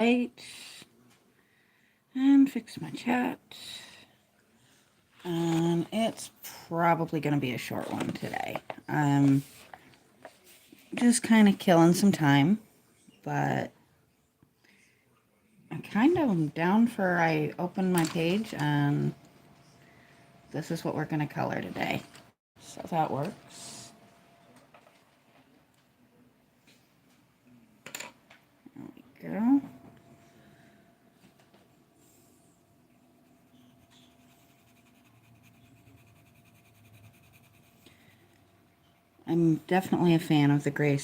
light and fix my chat. And it's probably going to be a short one today. I'm just kind of killing some time, but I kind of am down for I open my page and this is what we're going to color today. So that works. There we go. I'm definitely a fan of the gray.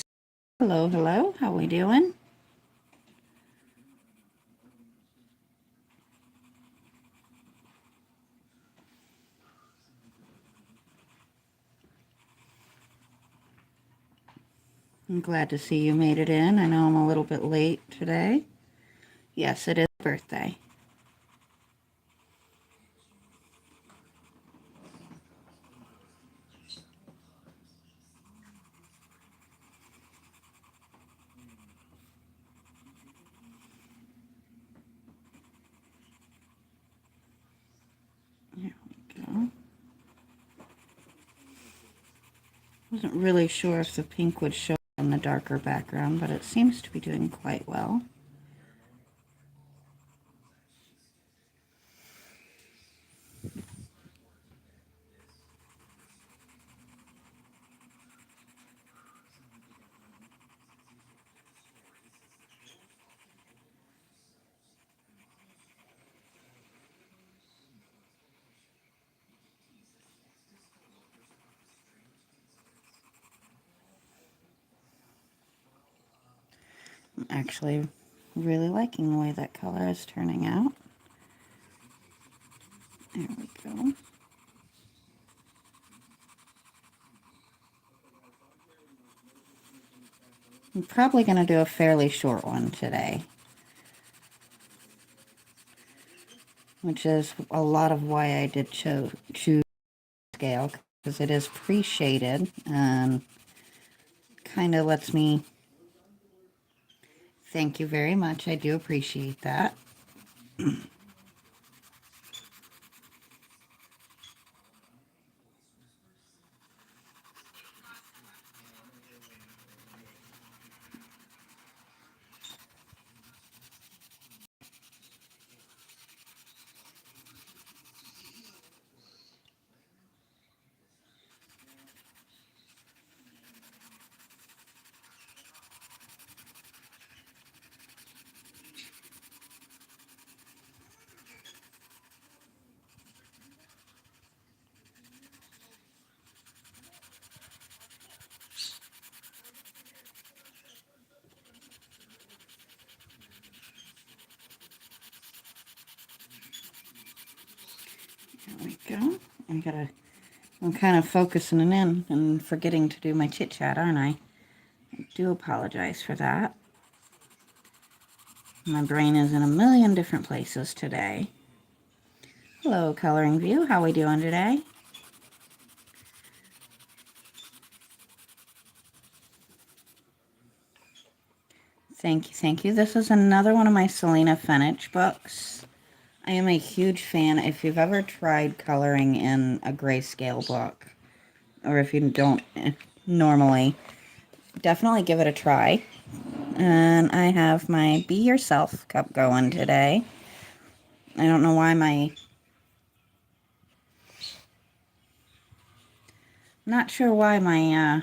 Hello, hello. How we doing? I'm glad to see you made it in. I know I'm a little bit late today. Yes, it is birthday. There we go. Wasn't really sure if the pink would show in the darker background, but it seems to be doing quite well. I'm actually really liking the way that color is turning out. There we go. I'm probably going to do a fairly short one today, which is a lot of why I did choose scale, because it is pre-shaded and kind of lets me. Thank you very much. I do appreciate that. There we go. I'm kind of focusing in and forgetting to do my chit chat, aren't I? I do apologize for that. My brain is in a million different places today. Hello, Coloring View. How we doing today? Thank you, thank you. This is another one of my Selena Fenech books. I am a huge fan. If you've ever tried coloring in a grayscale book, or if you don't normally, definitely give it a try. And I have my Be Yourself cup going today. I don't know why not sure why my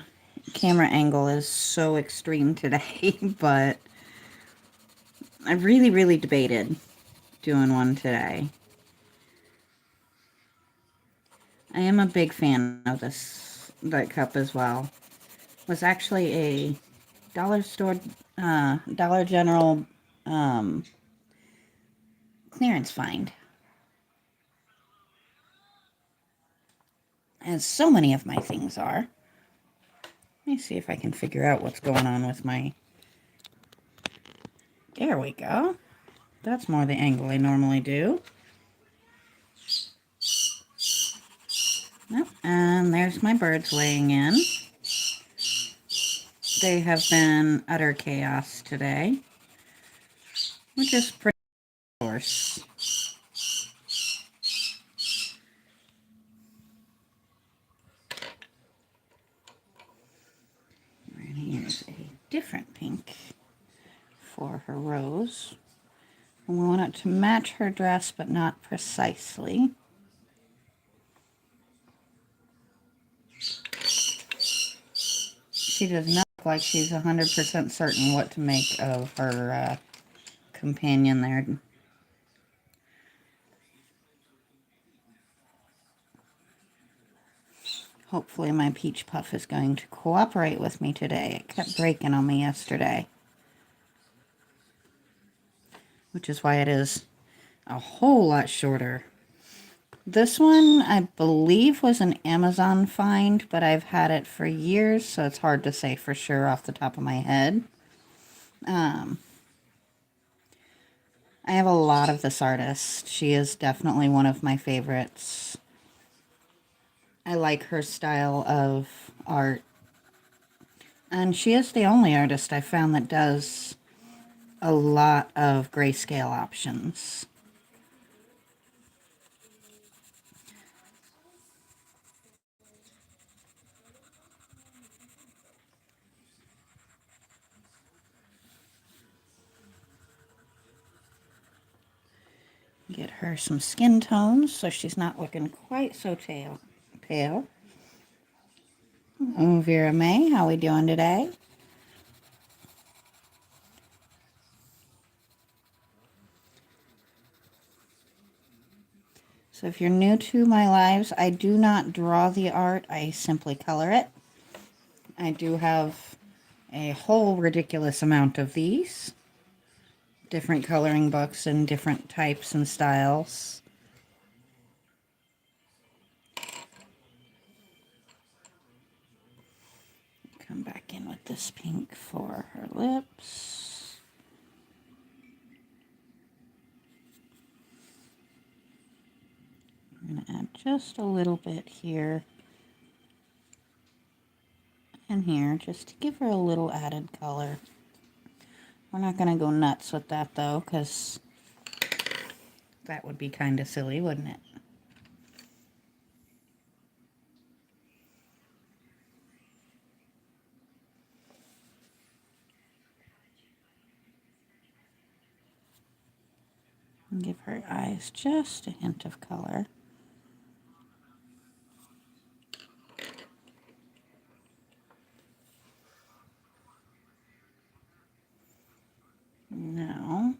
camera angle is so extreme today, but I really debated doing one today. I am a big fan of that cup as well. It was actually a dollar store, Dollar General clearance find. As so many of my things are. Let me see if I can figure out what's going on with my... There we go. That's more the angle I normally do. Yep, and there's my birds weighing in. They have been utter chaos today. which is pretty coarse. And here's a different pink for her rose. And we want it to match her dress, but not precisely. She does not look like she's 100% certain what to make of her companion there. Hopefully my peach puff is going to cooperate with me today. It kept breaking on me yesterday, which is why it is a whole lot shorter. This one, I believe, was an Amazon find, but I've had it for years, so it's hard to say for sure off the top of my head. I have a lot of this artist. She is definitely one of my favorites. I like her style of art. And she is the only artist I found that does a lot of grayscale options. Get her some skin tones so she's not looking quite so pale. Oh, Vera May, how we doing today? So if you're new to my lives, I do not draw the art, I simply color it. I do have a whole ridiculous amount of these. Different coloring books and different types and styles. Come back in with this pink for her lips. I'm going to add just a little bit here and here just to give her a little added color. We're not going to go nuts with that though, because that would be kind of silly, wouldn't it? And give her eyes just a hint of color. Now,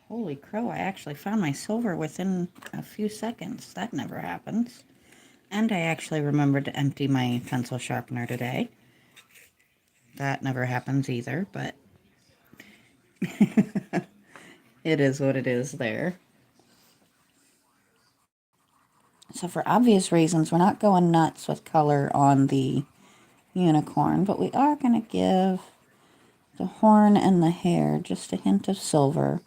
holy crow, I actually found my silver within a few seconds. That never happens. And I actually remembered to empty my pencil sharpener today. That never happens either, but it is what it is there. So for obvious reasons, we're not going nuts with color on the unicorn, but we are going to give the horn and the hair just a hint of silver.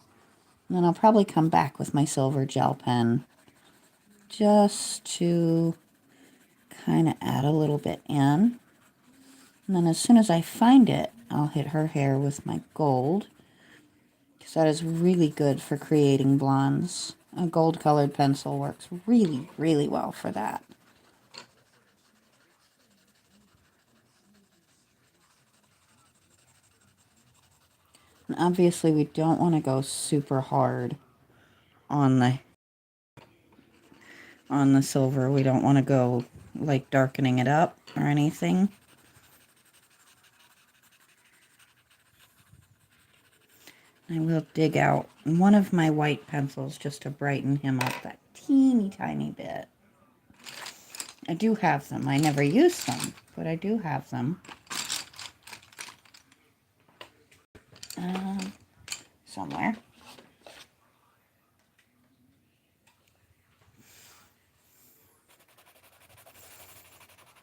And then I'll probably come back with my silver gel pen just to kind of add a little bit in. And then as soon as I find it, I'll hit her hair with my gold, because that is really good for creating blondes. A gold colored pencil works really, really well for that. And obviously we don't want to go super hard on the silver. We don't want to go like darkening it up or anything. I will dig out one of my white pencils just to brighten him up that teeny tiny bit. I do have them. I never use them, but I do have them. Somewhere.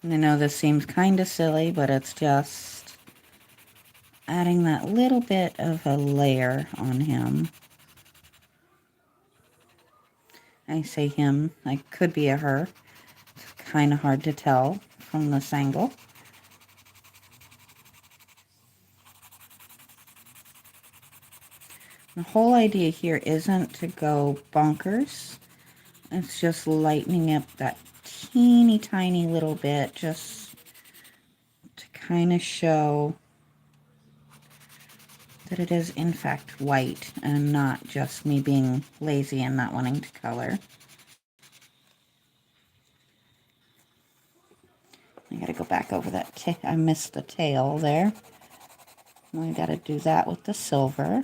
And I know this seems kind of silly, but it's just adding that little bit of a layer on him. I say him, I could be a her. It's kind of hard to tell from this angle. The whole idea here isn't to go bonkers. It's just lightening up that teeny tiny little bit just to kind of show that it is in fact white and not just me being lazy and not wanting to color. I gotta go back over that. I missed the tail there. We gotta do that with the silver.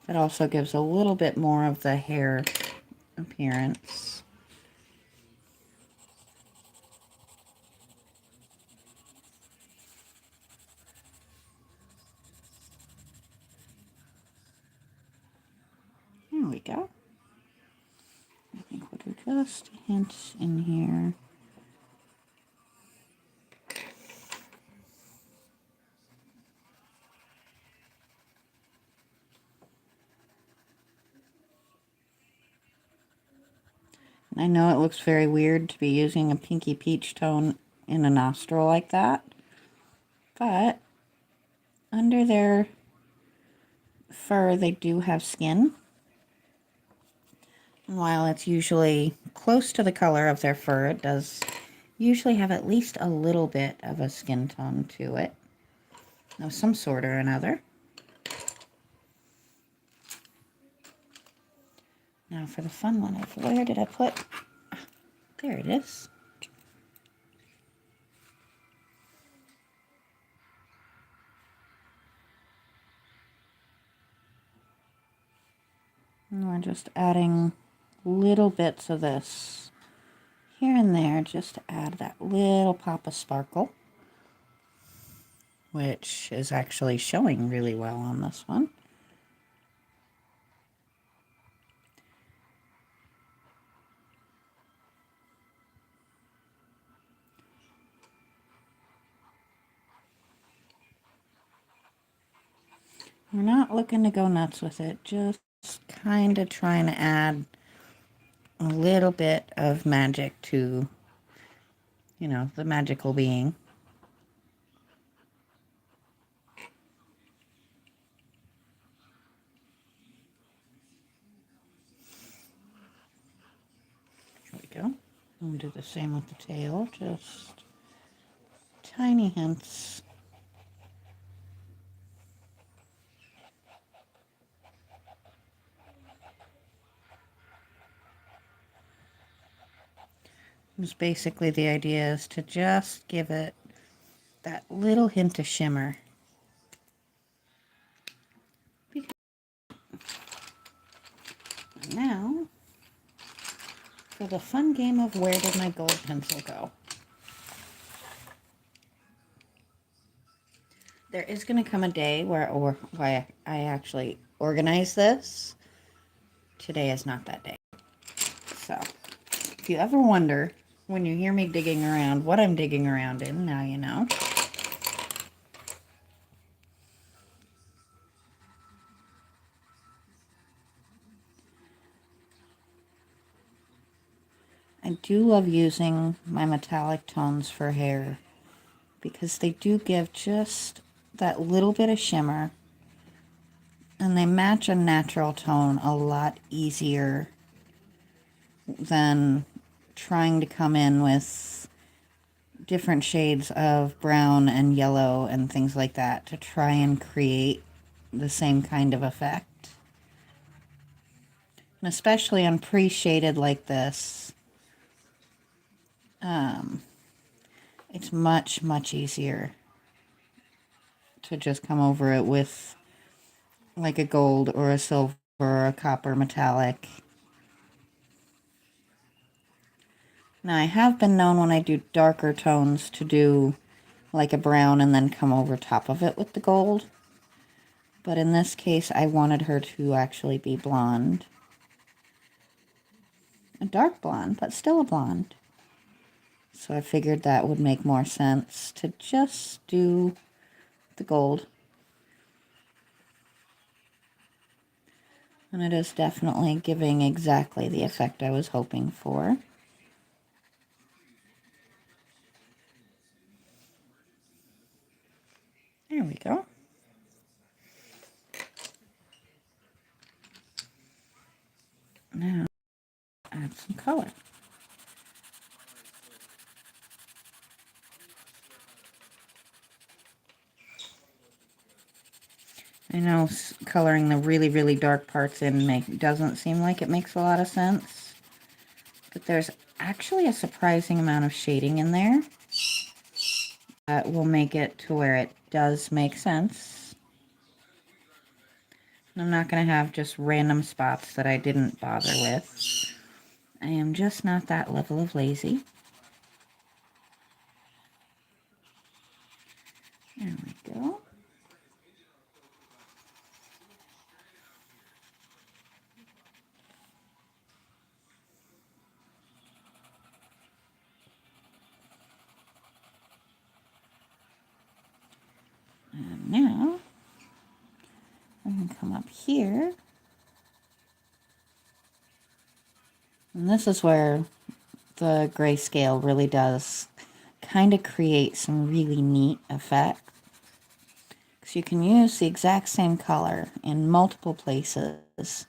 That also gives a little bit more of the hair appearance. There we go. I think we'll do just a hint in here. I know it looks very weird to be using a pinky peach tone in a nostril like that, but under their fur they do have skin. And while it's usually close to the color of their fur, it does usually have at least a little bit of a skin tone to it of some sort or another. Now for the fun one, where did I put? There it is. And we're just adding little bits of this here and there just to add that little pop of sparkle, which is actually showing really well on this one. We're not looking to go nuts with it, just kind of trying to add a little bit of magic to, you know, the magical being. There we go. We'll do the same with the tail, just tiny hints. Just basically the idea is to just give it that little hint of shimmer. Now, for the fun game of where did my gold pencil go? There is going to come a day where I actually organize this. Today is not that day. So, if you ever wonder when you hear me digging around what I'm digging around in, now you know. I do love using my metallic tones for hair because they do give just that little bit of shimmer and they match a natural tone a lot easier than trying to come in with different shades of brown and yellow and things like that to try and create the same kind of effect. And especially on pre-shaded like this, it's much, much easier to just come over it with like a gold or a silver or a copper metallic. Now I have been known when I do darker tones to do like a brown and then come over top of it with the gold. But in this case I wanted her to actually be blonde. A dark blonde, but still a blonde. So I figured that would make more sense to just do the gold. And it is definitely giving exactly the effect I was hoping for. There we go. Now, add some color. I know coloring the really, really dark parts in doesn't seem like it makes a lot of sense, but there's actually a surprising amount of shading in there that will make it to where it does make sense. I'm not going to have just random spots that I didn't bother with. I am just not that level of lazy. There we go. And now, I'm going to come up here. And this is where the grayscale really does kind of create some really neat effect. Because you can use the exact same color in multiple places,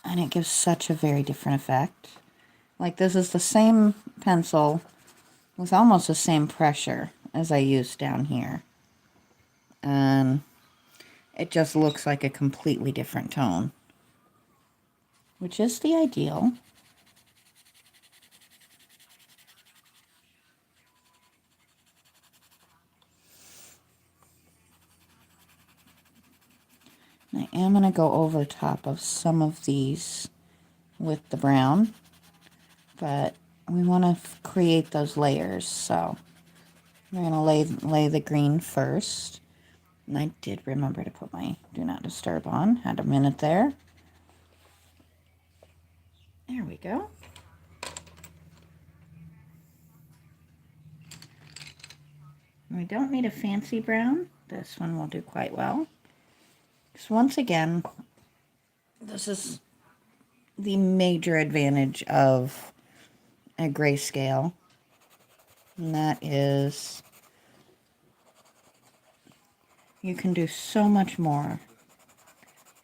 and it gives such a very different effect. Like, this is the same pencil with almost the same pressure as I used down here. And it just looks like a completely different tone, which is the ideal. I am going to go over top of some of these with the brown, but we want to create those layers, so we're going to lay the green first. And I did remember to put my Do Not Disturb on. Had a minute there. There we go. We don't need a fancy brown. This one will do quite well. So once again, this is the major advantage of a grayscale, and that is you can do so much more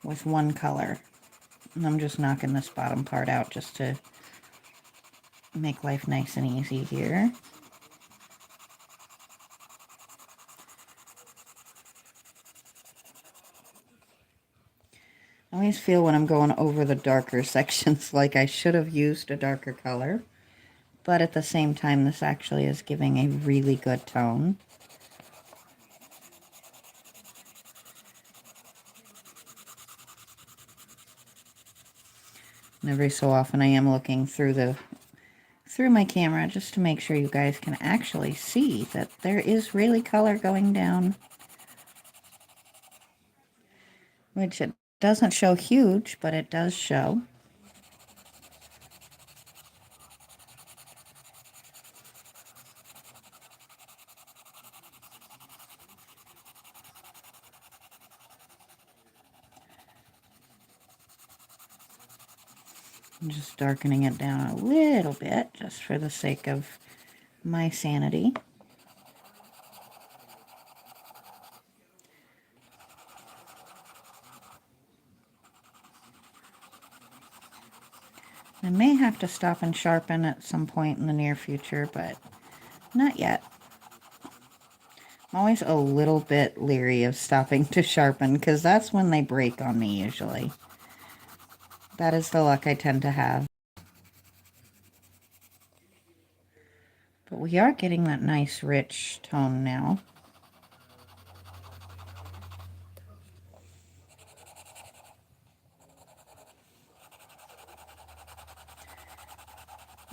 with one color. And I'm just knocking this bottom part out just to make life nice and easy here. I always feel when I'm going over the darker sections like I should have used a darker color, but at the same time this actually is giving a really good tone. And every so often I am looking through my camera just to make sure you guys can actually see that there is really color going down, which it doesn't show huge, but it does show. I'm just darkening it down a little bit just for the sake of my sanity. I may have to stop and sharpen at some point in the near future, but not yet. I'm always a little bit leery of stopping to sharpen because that's when they break on me usually. That is the luck I tend to have. But we are getting that nice rich tone now.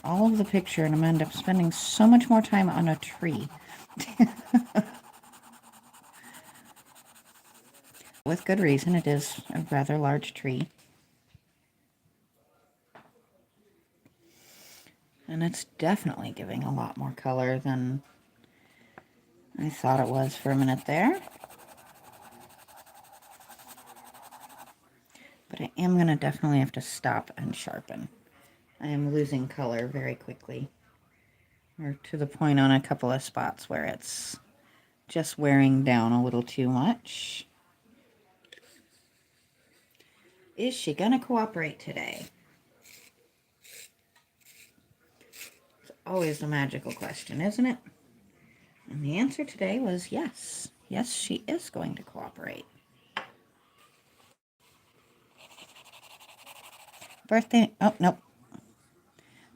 All of the picture, and I'm going to end up spending so much more time on a tree. With good reason, it is a rather large tree. And it's definitely giving a lot more color than I thought it was for a minute there. But I am going to definitely have to stop and sharpen. I am losing color very quickly. Or to the point on a couple of spots where it's just wearing down a little too much. Is she going to cooperate today? It's always the magical question, isn't it? And the answer today was yes. Yes, she is going to cooperate. Birthday, oh, nope.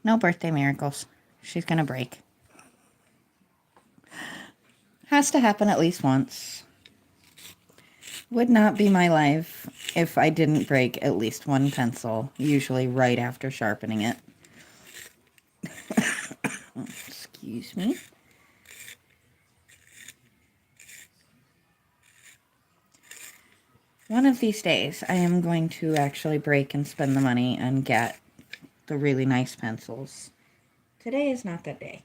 No birthday miracles. She's going to break. Has to happen at least once. Would not be my life if I didn't break at least one pencil, usually right after sharpening it. Excuse me. One of these days, I am going to actually break and spend the money and get the really nice pencils. Today is not that day.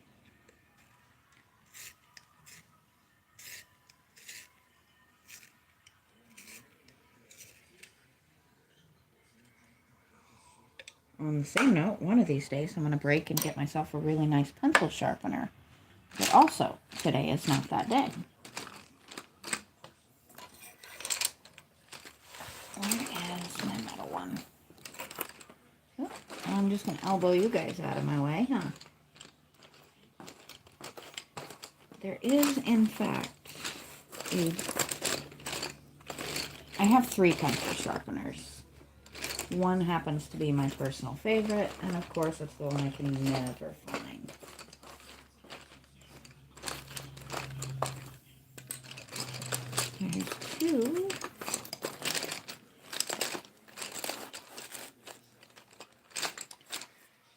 On the same note, one of these days I'm going to break and get myself a really nice pencil sharpener. But also, today is not that day. Where is my metal one? Oh, I'm just going to elbow you guys out of my way, huh? There is, in fact, I have 3 pencil sharpeners. One happens to be my personal favorite, and of course it's the one I can never find. There's 2.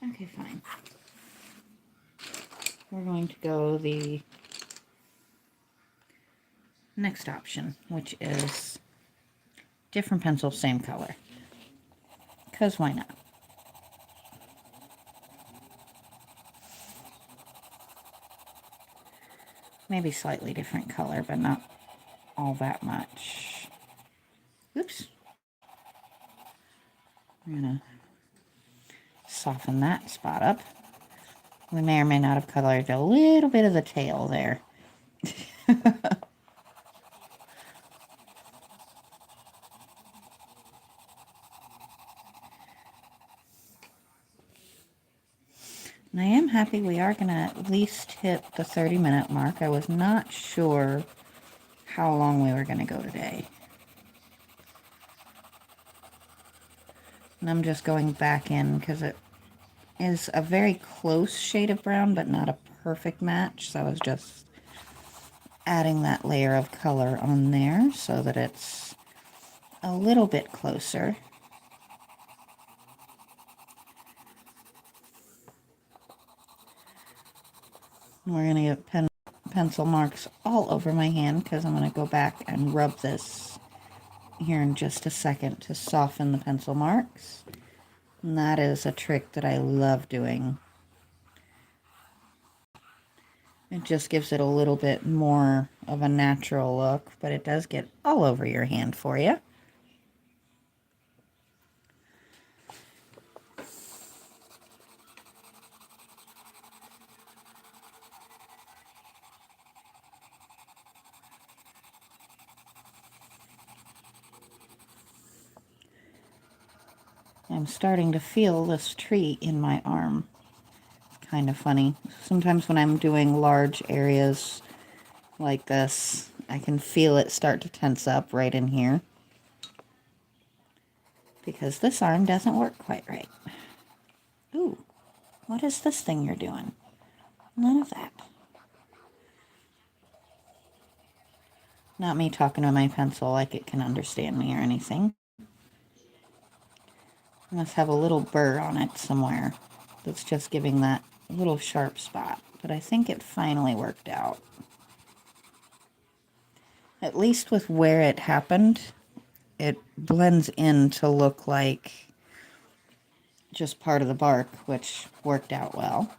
Okay, fine. We're going to go the next option, which is different pencil, same color. Because why not? Maybe slightly different color, but not all that much. Oops. I'm going to soften that spot up. We may or may not have colored a little bit of the tail there. And I am happy we are going to at least hit the 30-minute mark. I was not sure how long we were going to go today. And I'm just going back in because it is a very close shade of brown, but not a perfect match. So I was just adding that layer of color on there so that it's a little bit closer. And we're going to get pencil marks all over my hand because I'm going to go back and rub this here in just a second to soften the pencil marks. And that is a trick that I love doing. It just gives it a little bit more of a natural look, but it does get all over your hand for you. I'm starting to feel this tree in my arm. It's kind of funny. Sometimes when I'm doing large areas like this, I can feel it start to tense up right in here. Because this arm doesn't work quite right. Ooh, what is this thing you're doing? None of that. Not me talking to my pencil like it can understand me or anything. It must have a little burr on it somewhere that's just giving that little sharp spot. But I think it finally worked out. At least with where it happened, it blends in to look like just part of the bark, which worked out well.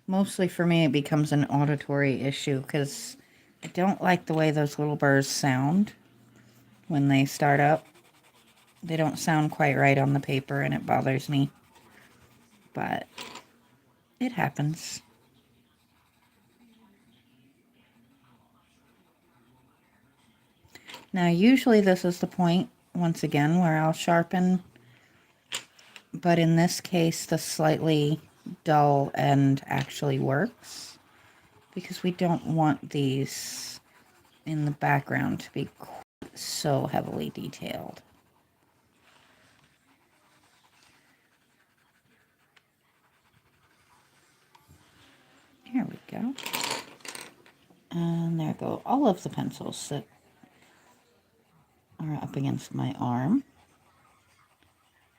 Mostly for me, it becomes an auditory issue because I don't like the way those little burrs sound when they start up. They don't sound quite right on the paper and it bothers me. But It happens. Now, usually this is the point, once again, where I'll sharpen, but in this case, the slightly dull end actually works, because we don't want these in the background to be so heavily detailed. Here we go. And there go all of the pencils that are up against my arm.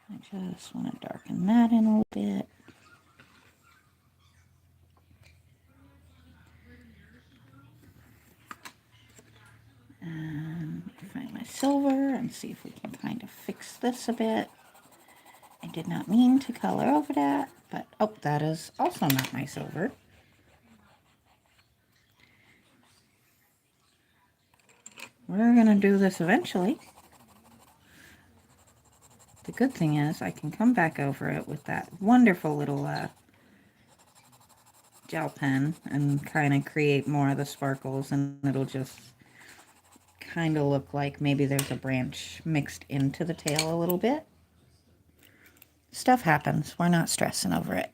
I just want to darken that in a little bit. And find my silver and see if we can kind of fix this a bit. I did not mean to color over that, but oh, that is also not my silver. We're going to do this eventually. The good thing is I can come back over it with that wonderful little gel pen and kind of create more of the sparkles, and it'll just kind of look like maybe there's a branch mixed into the tail a little bit. Stuff happens. We're not stressing over it.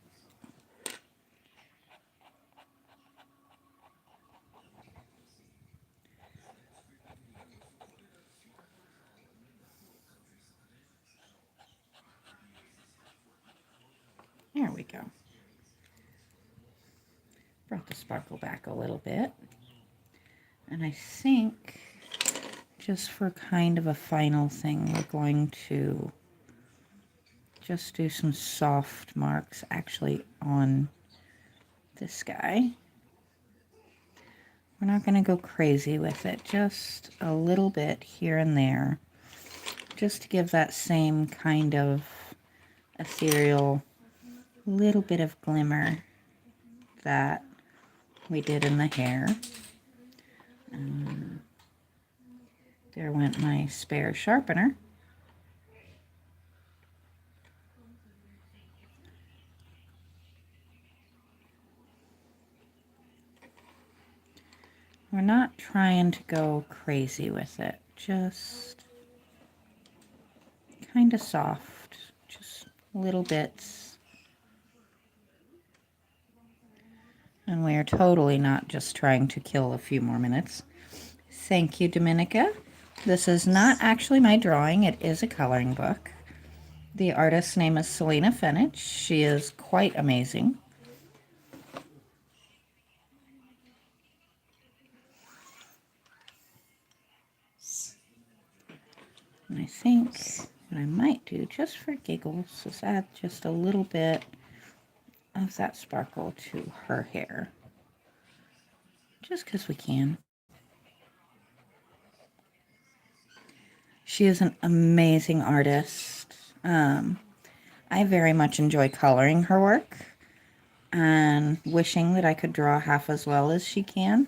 There we go. Brought the sparkle back a little bit. And I think just for kind of a final thing, we're going to just do some soft marks actually on this guy. We're not going to go crazy with it, just a little bit here and there, just to give that same kind of ethereal little bit of glimmer that we did in the hair. There went my spare sharpener. We're not trying to go crazy with it, just kind of soft, just little bits. And we are totally not just trying to kill a few more minutes. Thank you, Dominica. This is not actually my drawing, it is a coloring book. The artist's name is Selena Fenich. She is quite amazing. And I think what I might do, just for giggles, is add just a little bit of that sparkle to her hair. Just because we can. She is an amazing artist. I very much enjoy coloring her work and wishing that I could draw half as well as she can.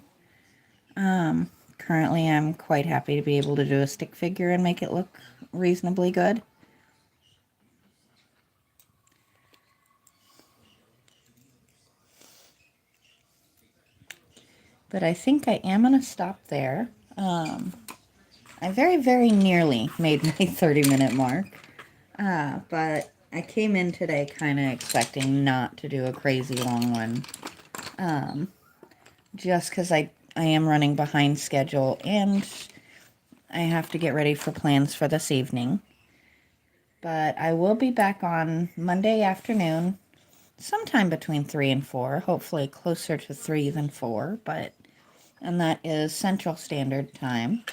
Currently, I'm quite happy to be able to do a stick figure and make it look reasonably good. But I think I am going to stop there. I very, very nearly made my 30-minute mark. But I came in today kind of expecting not to do a crazy long one. Just because I am running behind schedule and I have to get ready for plans for this evening. But I will be back on Monday afternoon, sometime between 3 and 4, hopefully closer to 3 than 4, and that is Central Standard Time.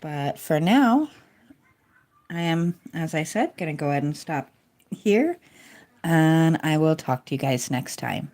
But for now, I am, as I said, going to go ahead and stop here, and I will talk to you guys next time.